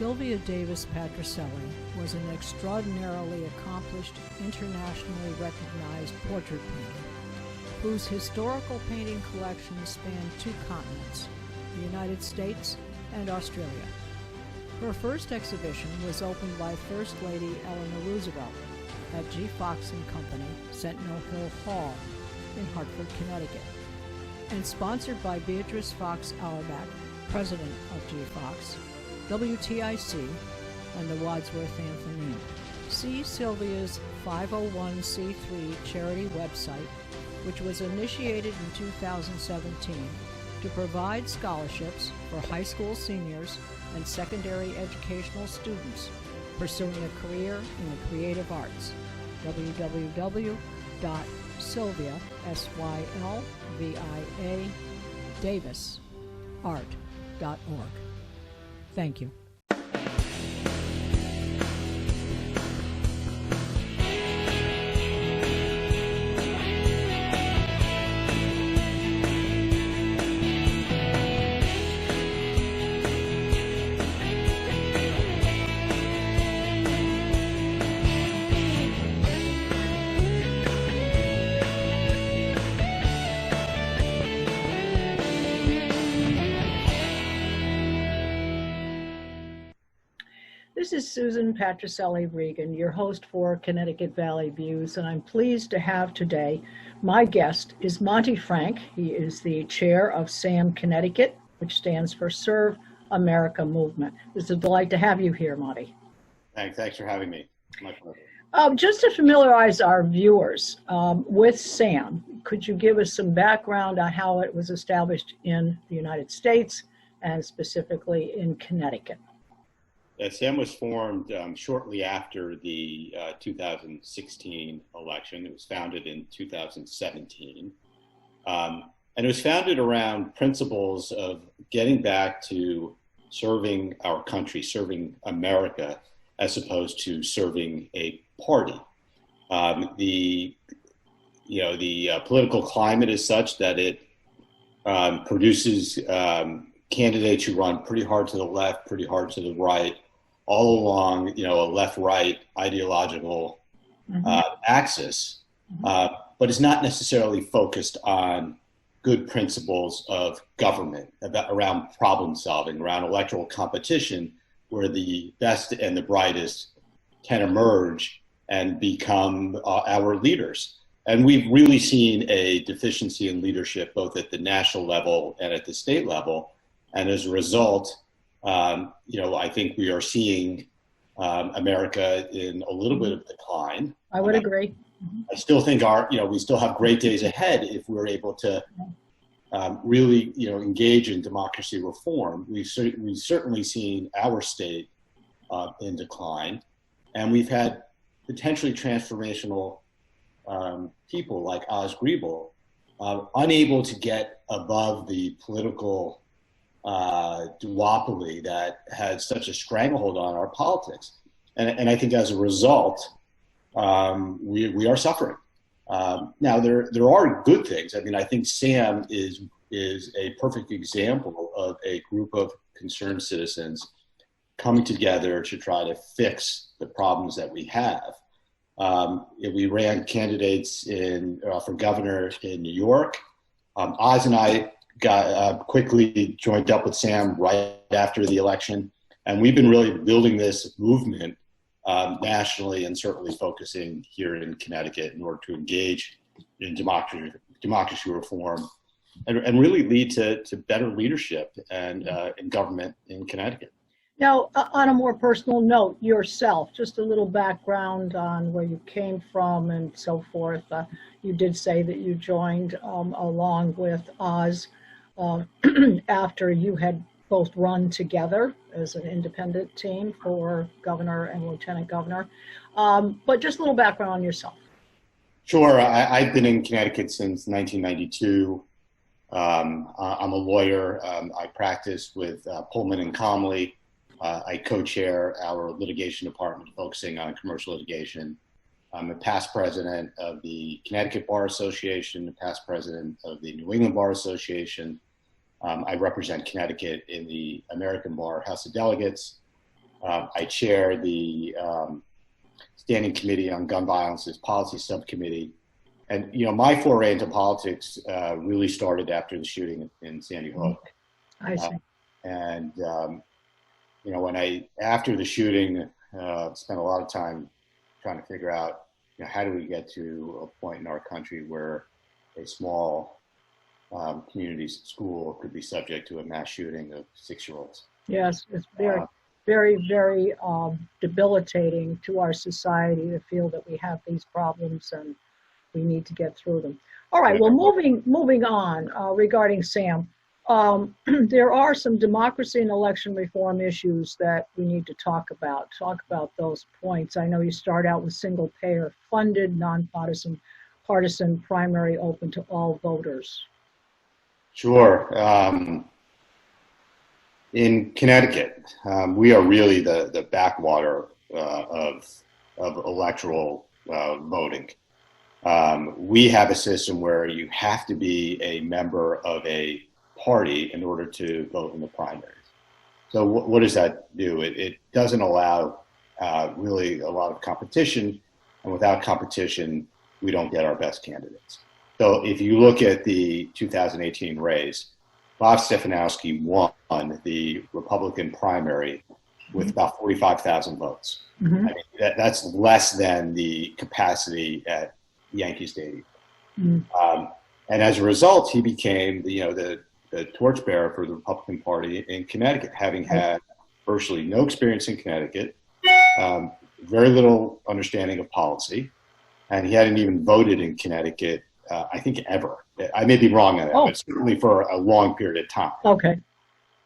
Sylvia Davis Patricelli was an extraordinarily accomplished, internationally recognized portrait painter whose historical painting collection spanned two continents, the United States and Australia. Her first exhibition was opened by First Lady Eleanor Roosevelt at G. Fox and Company, Sentinel Hill Hall in Hartford, Connecticut, and sponsored by Beatrice Fox Auerbach, president of G. Fox, WTIC, and the Wadsworth Atheneum. See Sylvia's 501c3 charity website, which was initiated in 2017 to provide scholarships for high school seniors and secondary educational students pursuing a career in the creative arts. www.sylvia, S-Y-L-V-I-A, davisart.org. Thank you. This is Susan Patricelli Regan, your host for Connecticut Valley Views, and I'm pleased to have today, my guest is Monte Frank. He is the chair of SAM Connecticut, which stands for Serve America Movement. It's a delight to have you here, Monte. Thanks for having me. My pleasure. Just to familiarize our viewers with SAM, could you give us some background on how it was established in the United States and specifically in Connecticut? SAM was formed shortly after the 2016 election. It was founded in 2017. And it was founded around principles of getting back to serving our country, serving America, as opposed to serving a party. The political climate is such that it produces candidates who run pretty hard to the left, pretty hard to the right, all along, a left-right ideological axis, but it's not necessarily focused on good principles of government, around problem solving, around electoral competition, where the best and the brightest can emerge and become our leaders. And we've really seen a deficiency in leadership, both at the national level and at the state level. And as a result, I think we are seeing America in a little bit of decline. I would agree. I still think we still have great days ahead if we're able to really, engage in democracy reform. We've certainly seen our state in decline, and we've had potentially transformational people like Oz Griebel unable to get above the political duopoly that had such a stranglehold on our politics. And I think as a result, we are suffering. Now, there are good things. I mean, I think SAM is a perfect example of a group of concerned citizens coming together to try to fix the problems that we have. We ran candidates for governor in New York. Oz and I got quickly joined up with SAM right after the election. And we've been really building this movement nationally and certainly focusing here in Connecticut in order to engage in democracy reform and really lead to better leadership and in government in Connecticut. Now, on a more personal note, yourself, just a little background on where you came from and so forth. You did say that you joined along with Oz after you had both run together as an independent team for governor and lieutenant governor. But just a little background on yourself. Sure. I've been in Connecticut since 1992. I'm a lawyer. I practice with Pullman and Comley. I co-chair our litigation department focusing on commercial litigation. I'm a past president of the Connecticut Bar Association, a past president of the New England Bar Association. I represent Connecticut in the American Bar House of Delegates. I chair the Standing Committee on Gun Violence's Policy Subcommittee. And, my foray into politics really started after the shooting in Sandy Hook. I see. And, after the shooting, spent a lot of time trying to figure out, how do we get to a point in our country where a small community school could be subject to a mass shooting of 6-year-olds. Yes, it's very, very, very debilitating to our society to feel that we have these problems and we need to get through them. All right, well, moving on regarding Sam, there are some democracy and election reform issues that we need to talk about. Talk about those points. I know you start out with single payer funded, nonpartisan primary open to all voters. Sure. In Connecticut, we are really the backwater of electoral voting. We have a system where you have to be a member of a party in order to vote in the primaries. So what does that do? It doesn't allow really a lot of competition, and without competition, we don't get our best candidates. So if you look at the 2018 race, Bob Stefanowski won the Republican primary with about 45,000 votes. Mm-hmm. I mean, that's less than the capacity at Yankee Stadium. Mm-hmm. And as a result, he became the torchbearer for the Republican Party in Connecticut, having had virtually no experience in Connecticut, very little understanding of policy, and he hadn't even voted in Connecticut, I think, ever. I may be wrong on that, but certainly for a long period of time. Okay.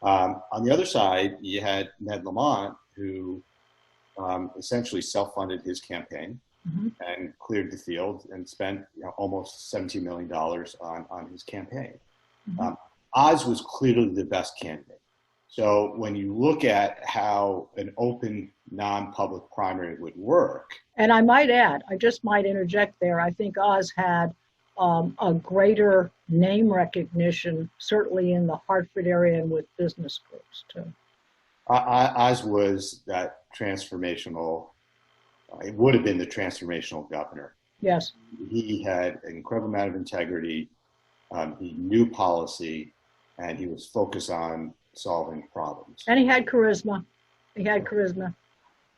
On the other side, you had Ned Lamont, who essentially self-funded his campaign and cleared the field and spent almost $17 million on his campaign. Mm-hmm. Oz was clearly the best candidate. So when you look at how an open, non-public primary would work. And I might add, I just might interject there, I think Oz had a greater name recognition, certainly in the Hartford area and with business groups too. Oz was that transformational, it would have been the transformational governor. Yes. He had an incredible amount of integrity. He knew policy, and he was focused on solving problems. And he had charisma.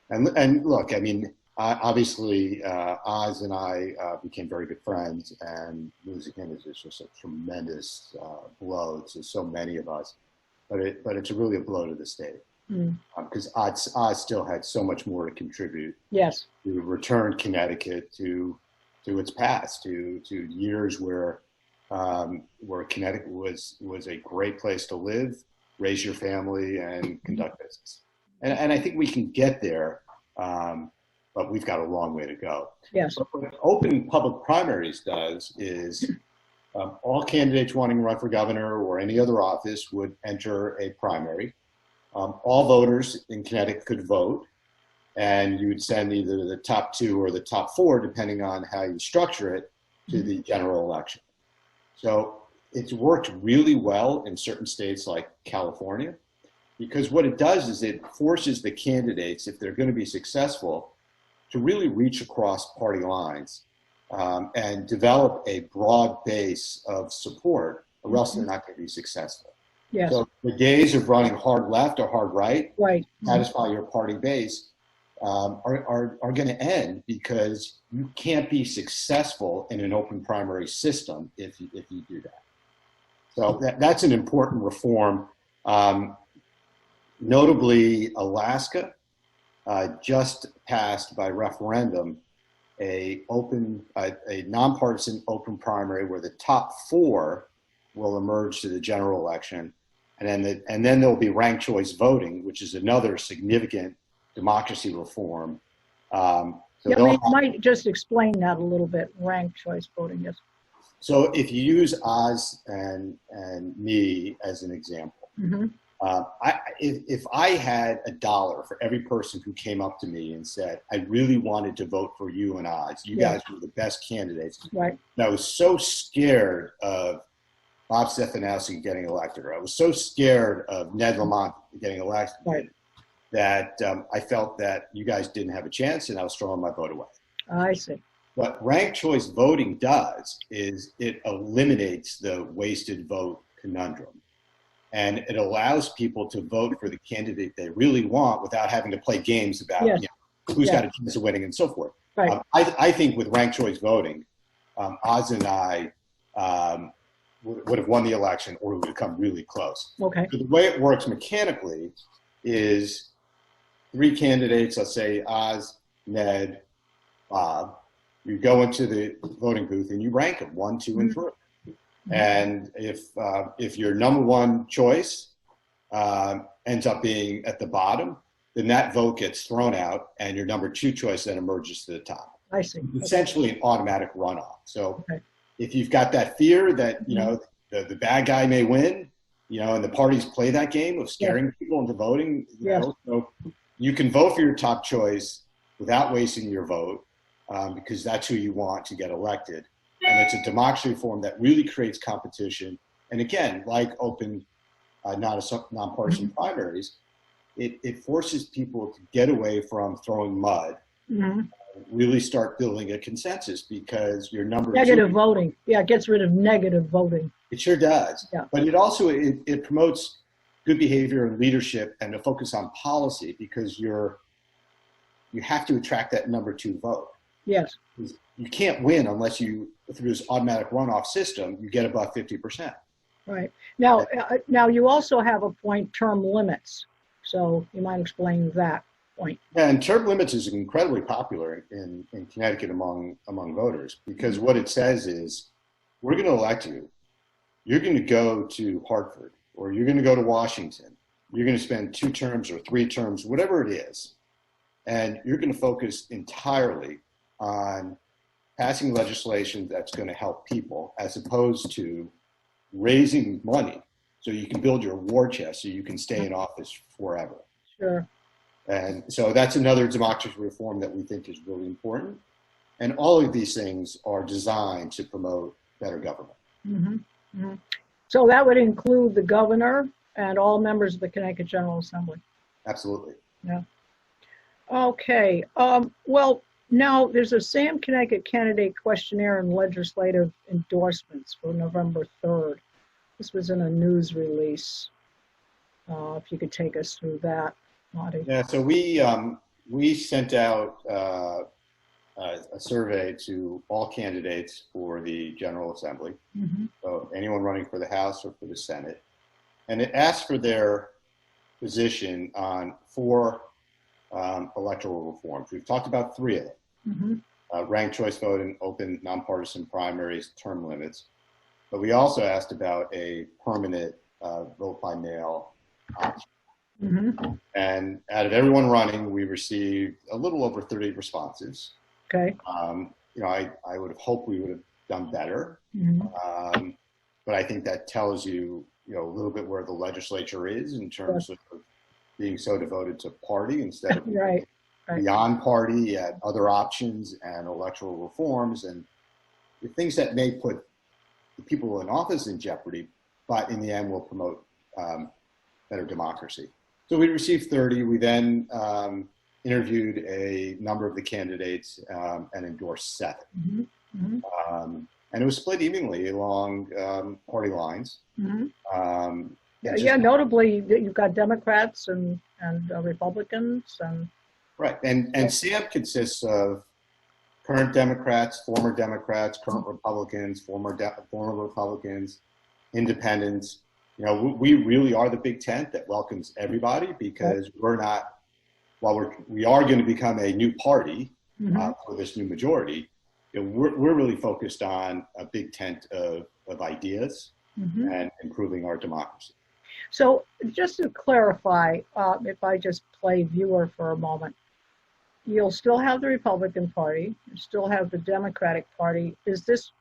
And look, I mean, obviously, Oz and I became very good friends, and losing him is just a tremendous blow to so many of us. But it's really a blow to the state because Oz still had so much more to contribute. Yes. To return Connecticut to its past, to years where Connecticut was a great place to live, raise your family, and conduct business. And I think we can get there. But we've got a long way to go. Yes. But what open public primaries does is all candidates wanting to run for governor or any other office would enter a primary. All voters in Connecticut could vote, and you would send either the top 2 or the top 4, depending on how you structure it, to the general election. So it's worked really well in certain states like California, because what it does is it forces the candidates, if they're going to be successful, to really reach across party lines and develop a broad base of support, or else they're not going to be successful. Yes. So the days of running hard left or hard right, satisfy your party base, are going to end, because you can't be successful in an open primary system if you do that. So that's an important reform. Notably, Alaska just passed by referendum a nonpartisan open primary where the top 4 will emerge to the general election, and then there will be ranked choice voting, which is another significant democracy reform. You might just explain that a little bit. Ranked choice voting, yes. So if you use Oz and me as an example. Mm-hmm. If I had $1 for every person who came up to me and said, I really wanted to vote for you and Oz, you guys were the best candidates. Right. And I was so scared of Bob Stefanowski getting elected, or I was so scared of Ned Lamont getting elected, that I felt that you guys didn't have a chance, and I was throwing my vote away. I see. What ranked choice voting does is it eliminates the wasted vote conundrum. And it allows people to vote for the candidate they really want without having to play games about who's got a chance of winning and so forth. Right. I think with ranked choice voting, Oz and I would have won the election, or we would have come really close. Okay. So the way it works mechanically is 3 candidates, let's say Oz, Ned, Bob. You go into the voting booth and you rank them 1, 2, and 3. And if your number 1 choice ends up being at the bottom, then that vote gets thrown out, and your number 2 choice then emerges to the top. I see. Essentially an automatic runoff. So if you've got that fear that the bad guy may win, and the parties play that game of scaring people into voting, so you can vote for your top choice without wasting your vote, because that's who you want to get elected. And it's a democracy reform that really creates competition. And again, like open, nonpartisan primaries, it forces people to get away from throwing mud, really start building a consensus, because your number negative voting. Yeah, it gets rid of negative voting. It sure does. Yeah. But it also, it promotes good behavior and leadership and a focus on policy, because you have to attract that number 2 vote. Yes. You can't win unless you, through this automatic runoff system, you get above 50%. Right. Now you also have a point, term limits. So you might explain that point. Yeah, and term limits is incredibly popular in Connecticut among voters, because what it says is, we're going to elect you. You're going to go to Hartford, or you're going to go to Washington. You're going to spend 2 terms or 3 terms, whatever it is. And you're going to focus entirely on passing legislation that's going to help people, as opposed to raising money so you can build your war chest so you can stay in office forever. Sure. And so that's another democracy reform that we think is really important. And all of these things are designed to promote better government. So that would include the governor and all members of the Connecticut General Assembly. Absolutely. Yeah. Okay. Well, now there's a Sam Connecticut candidate questionnaire and legislative endorsements for November 3rd. This was in a news release. If you could take us through that, Monte. Yeah, so we sent out a survey to all candidates for the General Assembly, so anyone running for the House or for the Senate, and it asked for their position on 4 electoral reforms. We've talked about 3 of them: ranked choice voting, open nonpartisan primaries, term limits. But we also asked about a permanent vote by mail option. And out of everyone running, we received a little over 30 responses. Okay. I would have hoped we would have done better. But I think that tells you, a little bit where the legislature is in terms of being so devoted to party instead of beyond party and other options and electoral reforms and the things that may put the people in office in jeopardy, but in the end will promote better democracy. So we received 30. We then interviewed a number of the candidates and endorsed 7. And it was split evenly along party lines. Notably, you've got Democrats and Republicans. Right. And Sam consists of current Democrats, current Republicans, former Republicans, independents. We really are the big tent that welcomes everybody, because we are going to become a new party for this new majority. We're really focused on a big tent of ideas and improving our democracy. So just to clarify, if I just play viewer for a moment, you'll still have the Republican Party, you still have the Democratic Party. Is this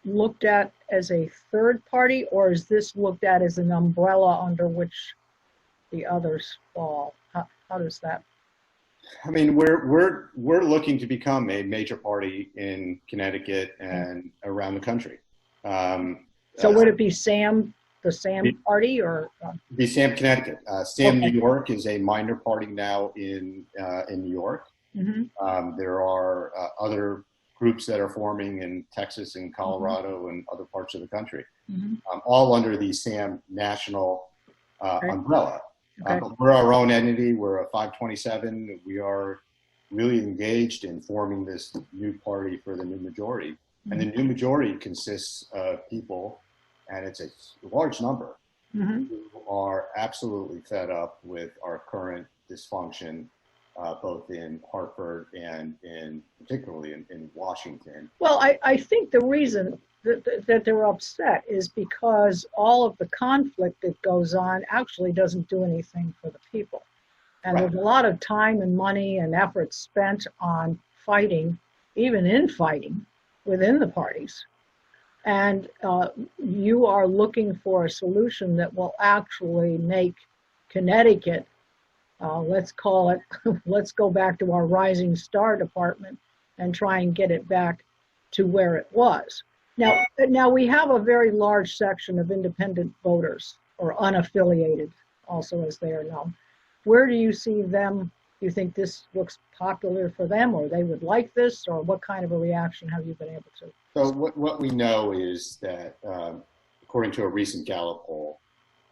looked at as a third party, or is this looked at as an umbrella under which the others fall? How does that? I mean, we're looking to become a major party in Connecticut and around the country. So would it be Sam the Sam party, or? The Sam Connecticut. Sam Okay. New York is a minor party now in New York. There are other groups that are forming in Texas and Colorado and other parts of the country, all under the Sam national umbrella. Okay. But we're our own entity. We're a 527. We are really engaged in forming this new party for the new majority. And the new majority consists of people, and it's a large number, who are absolutely fed up with our current dysfunction, both in Hartford and particularly in Washington. Well, I think the reason that they're upset is because all of the conflict that goes on actually doesn't do anything for the people. And there's a lot of time and money and effort spent on fighting, even infighting within the parties. And you are looking for a solution that will actually make Connecticut, let's call it, let's go back to our Rising Star department and try and get it back to where it was. Now we have a very large section of independent voters, or unaffiliated, also as they are known. Where do you see them? Do you think this looks popular for them, or they would like this, or what kind of a reaction have you been able to? So what we know is that, according to a recent Gallup poll,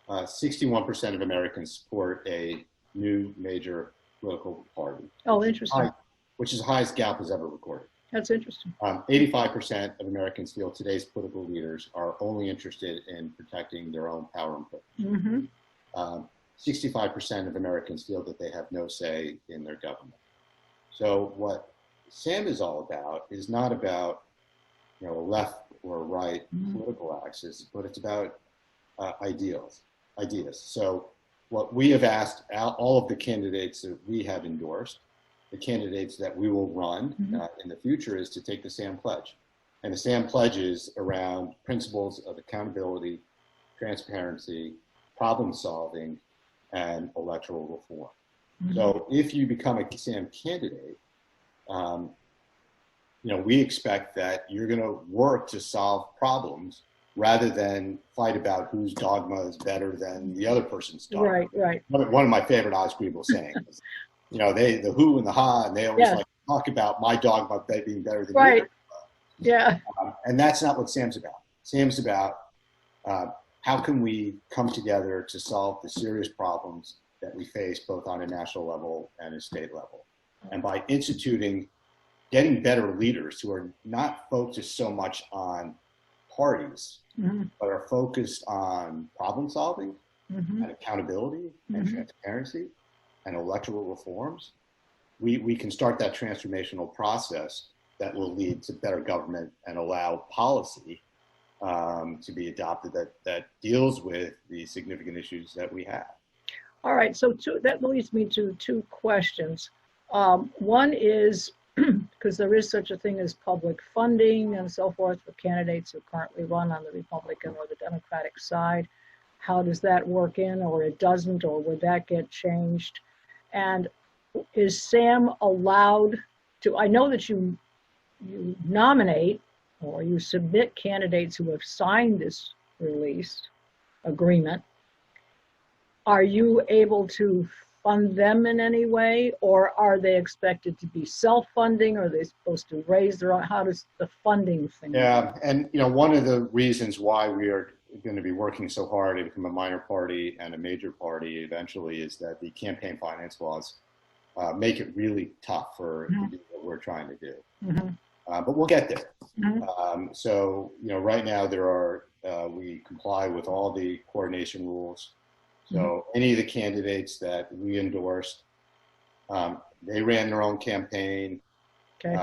61% of Americans support a new major political party. Oh, interesting. Which is the highest Gallup has ever recorded. That's interesting. 85% of Americans feel today's political leaders are only interested in protecting their own power and privilege. 65% of Americans feel that they have no say in their government. So what Sam is all about is not about, a left or right political axis, but it's about ideas. So what we have asked all of the candidates that we have endorsed, the candidates that we will run in the future, is to take the SAM Pledge. And the SAM Pledge is around principles of accountability, transparency, problem solving, and electoral reform. So if you become a SAM candidate, we expect that you're going to work to solve problems rather than fight about whose dogma is better than the other person's dogma. Right. One of my favorite Osgood sayings. The who and the ha, and they always like to talk about my dogma being better than yours. Yeah. And that's not what Sam's about. Sam's about how can we come together to solve the serious problems that we face both on a national level and a state level. And by getting better leaders who are not focused so much on parties, but are focused on problem solving and accountability and transparency and electoral reforms, we can start that transformational process that will lead to better government and allow policy to be adopted that deals with the significant issues that we have. All right, so that leads me to two questions. One is, because there is such a thing as public funding and so forth for candidates who currently run on the Republican or the Democratic side. How does that work in, or it doesn't, or would that get changed? And is Sam allowed to, I know that you nominate or you submit candidates who have signed this release agreement. Are you able to fund them in any way, or are they expected to be self-funding? Are they supposed to raise their own? How does the funding thing work? And one of the reasons why we are going to be working so hard to become a minor party and a major party eventually is that the campaign finance laws make it really tough for what we're trying to do. But we'll get there. So right now we comply with all the coordination rules. So any of the candidates that we endorsed, they ran their own campaign. Okay.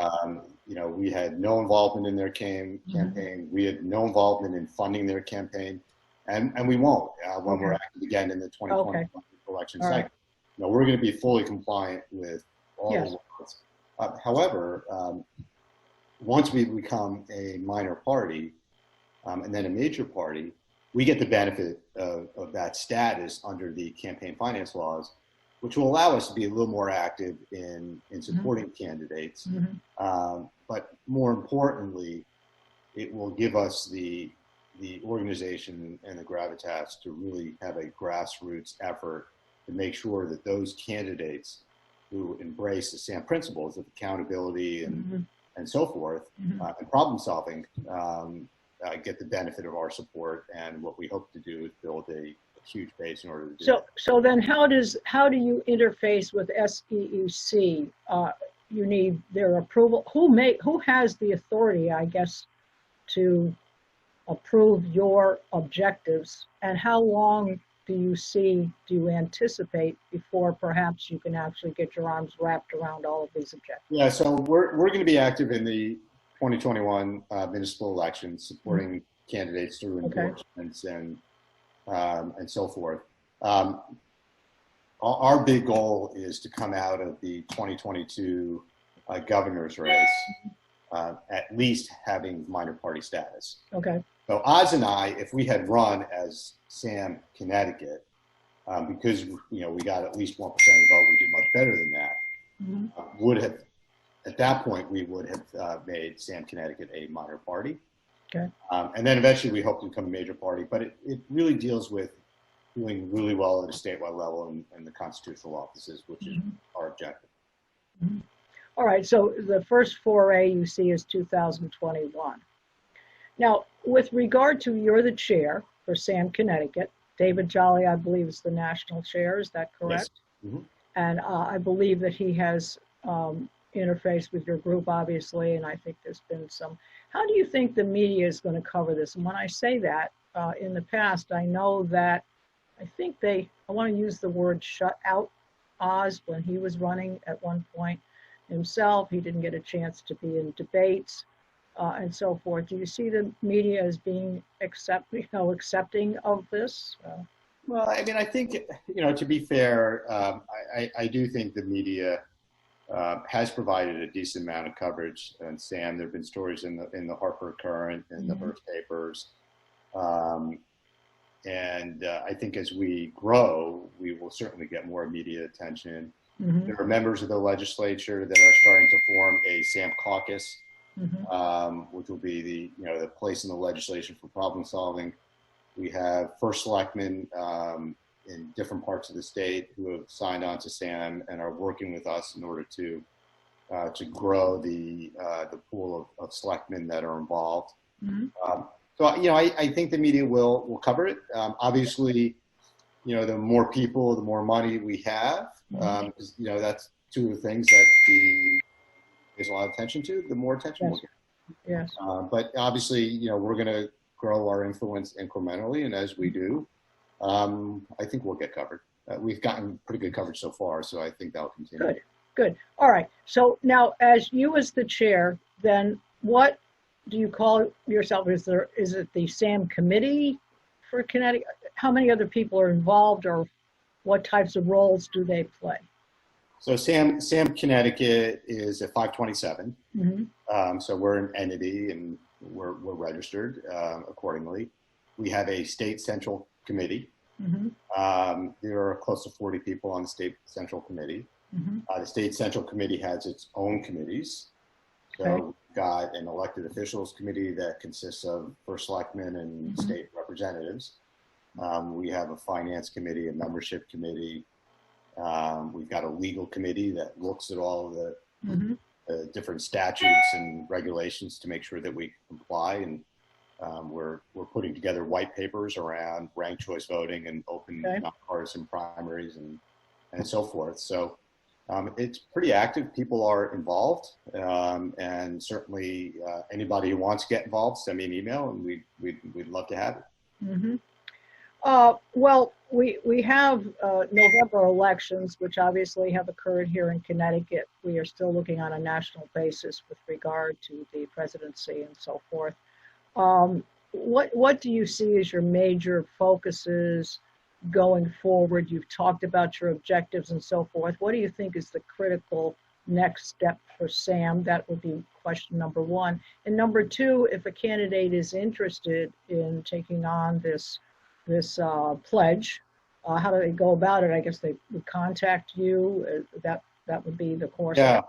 We had no involvement in their campaign. We had no involvement in funding their campaign, and we won't when we're active again in the 2020 election cycle. We're going to be fully compliant with all the laws. However, once we become a minor party and then a major party, we get the benefit of that status under the campaign finance laws, which will allow us to be a little more active in supporting candidates. But more importantly, it will give us the the organization and the gravitas to really have a grassroots effort to make sure that those candidates who embrace the SAM principles of accountability and so forth, and problem solving, get the benefit of our support. And what we hope to do is build a huge base in order to do that. So then how do you interface with SEEC? You need their approval. Who has the authority, I guess, to approve your objectives, and how long do you anticipate before perhaps you can actually get your arms wrapped around all of these objectives? Yeah, so we're going to be active in the 2021 municipal elections, supporting candidates through endorsements and so forth. Our big goal is to come out of the 2022 governor's race at least having minor party status. Okay. So Oz and I, if we had run as Sam Connecticut, because we got at least 1% of the vote, we did much better than that. Would have, at that point, we would have made Sam Connecticut a minor party. Okay. And then eventually we hope to become a major party. But it really deals with doing really well at a statewide level in the constitutional offices, which is our objective. All right, so the first foray you see is 2021. Now, with regard to, you're the chair for SAM Connecticut. David Jolly, I believe, is the national chair. Is that correct? Yes. And I believe that he has interfaced with your group, obviously, and I think there's been some. How do you think the media is going to cover this? And when I say that, in the past, I know that I think I want to use the word shut out Oz when he was running at one point himself. He didn't get a chance to be in debates and so forth. Do you see the media as being accepting of this? Well, I mean, I think, to be fair, I do think the media has provided a decent amount of coverage. And Sam, there have been stories in the Harper Current and the Hearst papers. And I think as we grow, we will certainly get more media attention. There are members of the legislature that are starting to form a SAM caucus, which will be the place in the legislation for problem solving. We have first selectmen in different parts of the state who have signed on to SAM and are working with us in order to grow the pool of selectmen that are involved. So I think the media will cover it. Obviously, the more people, the more money we have. That's two of the things that there's a lot of attention to. The more attention we'll get. Yes. But obviously, we're going to grow our influence incrementally, and as we do, I think we'll get covered. We've gotten pretty good coverage so far, so I think that'll continue. Good. All right. So now, as you as the chair, then what do you call yourself? Is it the SAM committee for Connecticut? How many other people are involved, or what types of roles do they play? So SAM Connecticut is at 527. So we're an entity and we're registered accordingly. We have a state central committee. There are close to 40 people on the state central committee. The state central committee has its own committees. So we've got an elected officials committee that consists of first selectmen and state representatives. We have a finance committee, a membership committee. We've got a legal committee that looks at all of the different statutes and regulations to make sure that we comply. And we're putting together white papers around ranked choice voting and open nonpartisan primaries and so forth. So it's pretty active. People are involved, and certainly anybody who wants to get involved, send me an email, and we'd love to have it. Well, we have November elections, which obviously have occurred here in Connecticut. We are still looking on a national basis with regard to the presidency and so forth. What do you see as your major focuses going forward? You've talked about your objectives and so forth. What do you think is the critical next step for SAM? That would be question number one. And number two, if a candidate is interested in taking on this pledge, how do they go about it? I guess they would contact you. That would be the course. Yeah.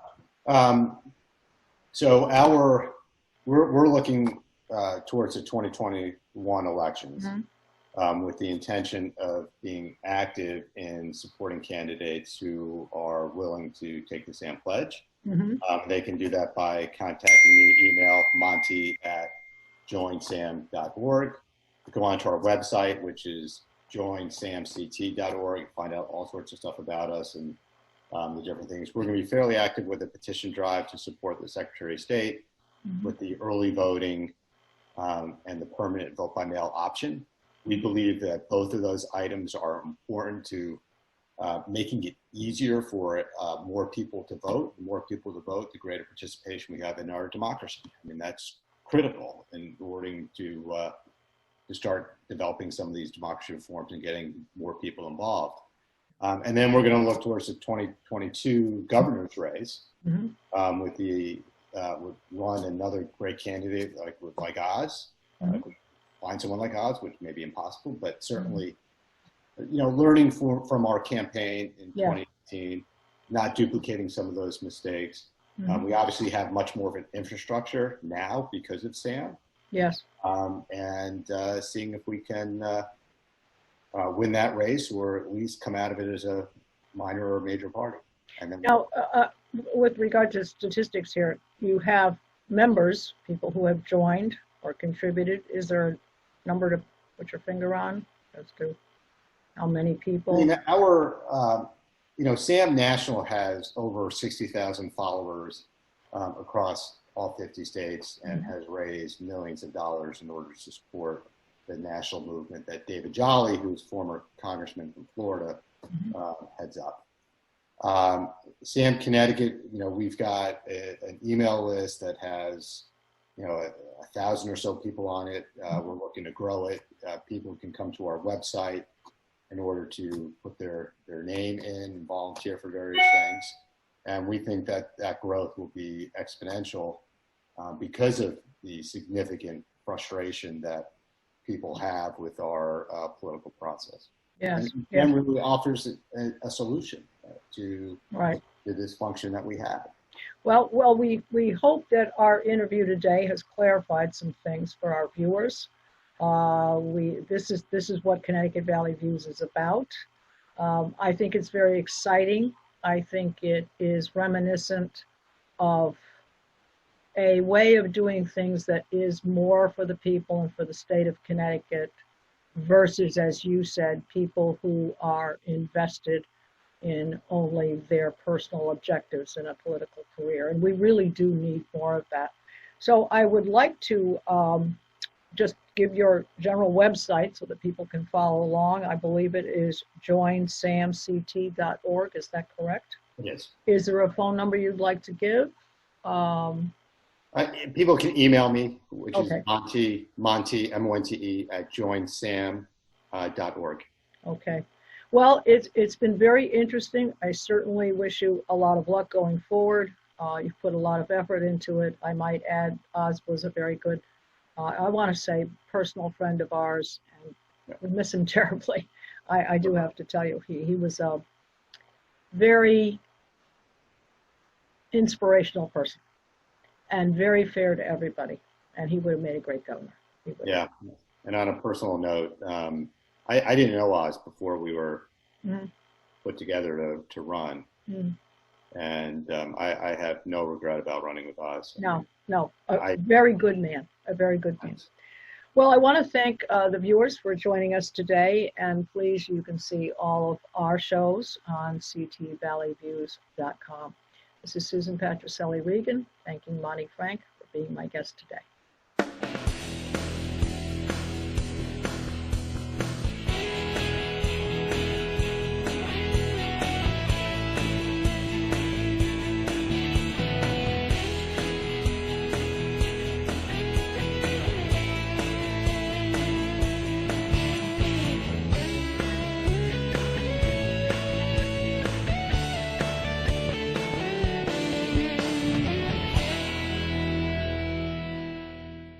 So we're looking towards the 2021 elections with the intention of being active in supporting candidates who are willing to take the SAM pledge. They can do that by contacting me, email monte@joinsam.org. Go onto our website, which is joinsamct.org, find out all sorts of stuff about us and the different things. We're going to be fairly active with a petition drive to support the Secretary of State with the early voting and the permanent vote by mail option. We believe that both of those items are important to making it easier for more people to vote. The more people to vote, the greater participation we have in our democracy. I mean, that's critical in order to start developing some of these democracy reforms and getting more people involved. And then we're going to look towards the 2022 governor's race with the with one another great candidate like Oz. Find someone like Oz, which may be impossible, but certainly, learning from our campaign in 2018, not duplicating some of those mistakes. We obviously have much more of an infrastructure now because of SAM. Yes. And seeing if we can win that race or at least come out of it as a minor or major party. And then now, with regard to statistics here, you have members, people who have joined or contributed. Is there a number to put your finger on as to how many people? I mean, our, SAM National has over 60,000 followers across all 50 states and has raised millions of dollars in order to support the national movement that David Jolly, who's former congressman from Florida, heads up. SAM Connecticut, we've got an email list that has, 1,000 or so people on it. We're looking to grow it. People can come to our website in order to put their name in and volunteer for various things. And we think that that growth will be exponential because of the significant frustration that people have with our political process. Yes. And really offers a solution to the dysfunction that we have. Well, we hope that our interview today has clarified some things for our viewers. This is what Connecticut Valley Views is about. I think it's very exciting. I think it is reminiscent of a way of doing things that is more for the people and for the state of Connecticut versus, as you said, people who are invested in only their personal objectives in a political career. And we really do need more of that. So I would like to just give your general website so that people can follow along. I believe it is joinsamct.org. Is that correct? Yes. Is there a phone number you'd like to give? People can email me, which is Monte, M-O-N-T-E, @joinsam.org. Okay. Well, it's been very interesting. I certainly wish you a lot of luck going forward. You've put a lot of effort into it. I might add, Oz was a very good, I want to say, personal friend of ours, and we miss him terribly. I do have to tell you, he was a very inspirational person and very fair to everybody. And he would have made a great governor. Yeah. And on a personal note, I didn't know Oz before we were put together to run. And I have no regret about running with Oz. No. A very good man. A very good man. Well, I want to thank the viewers for joining us today. And please, you can see all of our shows on ctvalleyviews.com. This is Susan Patricelli Regan, thanking Monte Frank for being my guest today.